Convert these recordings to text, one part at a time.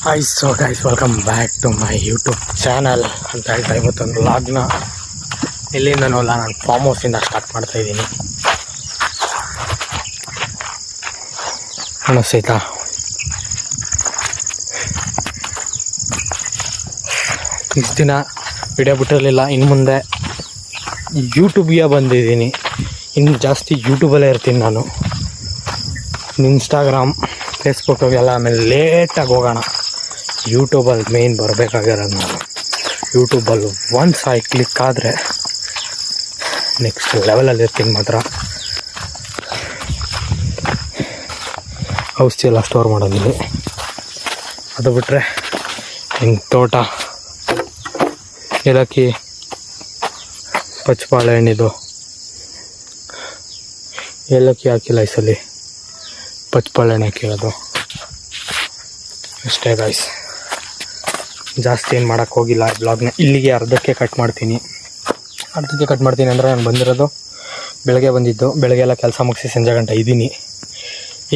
Hi so guys, welcome back to my YouTube channel ಅಂತ ಹೇಳ್ತಾ ಇವತ್ತೊಂದು ವ್ಲಾಗ್ನ ಇಲ್ಲಿಂದನೂ ಅಲ್ಲ, ನಾನು ಫಾರ್ಮ್ ಹೌಸಿಂದ ಸ್ಟಾರ್ಟ್ ಮಾಡ್ತಾಯಿದ್ದೀನಿ. ಅನಿಸ್ತೈತಾ? ಇಷ್ಟು ದಿನ ವಿಡಿಯೋ ಬಿಟ್ಟಿರಲಿಲ್ಲ. ಇನ್ನು ಮುಂದೆ ಯೂಟ್ಯೂಬ್ಗೆ ಬಂದಿದ್ದೀನಿ. ಇನ್ನು ಜಾಸ್ತಿ ಯೂಟ್ಯೂಬಲ್ಲೇ ಇರ್ತೀನಿ ನಾನು. ಇನ್ಸ್ಟಾಗ್ರಾಮ್, ಫೇಸ್ಬುಕ್ಕೆಲ್ಲ ಆಮೇಲೆ ಲೇಟಾಗಿ ಹೋಗೋಣ. ಯೂಟ್ಯೂಬಲ್ಲಿ ಮೇಯ್ನ್ ಬರಬೇಕಾಗಿರೋದು ನಾನು. ಯೂಟ್ಯೂಬಲ್ಲಿ ಒನ್ಸ್ ಕ್ಲಿಕ್ ಆದರೆ ನೆಕ್ಸ್ಟ್ ಲೆವೆಲಲ್ಲಿ ಇರ್ತೀನಿ ಮಾತ್ರ. ಔಷಧಿ ಎಲ್ಲ ಸ್ಟೋರ್ ಮಾಡೋದಿಲ್ಲ. ಅದು ಬಿಟ್ಟರೆ ಹಿಂಗೆ ತೋಟ, ಏಲಕ್ಕಿ, ಪಚ್ಚಬಾಳೆ ಹಣ್ಣಿದು. ಏಲಕ್ಕಿ ಹಾಕಿಲ್ಲ ಈ ಸಲ, ಪಚ್ಚಬಾಳೆ ಹಣ್ಣು ಹಾಕಿರೋದು ಅಷ್ಟೇ ಗಾಯ್ಸ್. ಜಾಸ್ತಿ ಏನು ಮಾಡೋಕ್ಕೆ ಹೋಗಿಲ್ಲ. ಬ್ಲಾಗ್ನ ಇಲ್ಲಿಗೆ ಅರ್ಧಕ್ಕೆ ಕಟ್ ಮಾಡ್ತೀನಿ ಅಂದರೆ ನಾನು ಬಂದಿರೋದು ಬೆಳಗ್ಗೆ ಬಂದಿದ್ದು. ಬೆಳಗ್ಗೆ ಎಲ್ಲ ಕೆಲಸ ಮುಗಿಸಿ ಸಂಜೆ ಗಂಟೆ ಇದ್ದೀನಿ.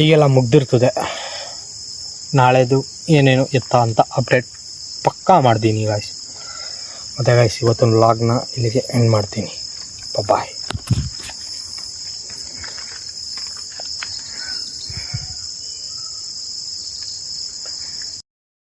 ಈಗೆಲ್ಲ ಮುಗ್ದಿರ್ತದೆ. ನಾಳೆದು ಏನೇನು ಎತ್ತ ಅಂತ ಅಪ್ಡೇಟ್ ಪಕ್ಕಾ ಮಾಡ್ತೀನಿ ಗಾಯ್ಸ್. ಮತ್ತು ಗಾಯ್ಸ್, ಇವತ್ತೊಂದು ವ್ಲಾಗ್ನ ಇಲ್ಲಿಗೆ ಎಂಡ್ ಮಾಡ್ತೀನಿ. ಬಾಯ್.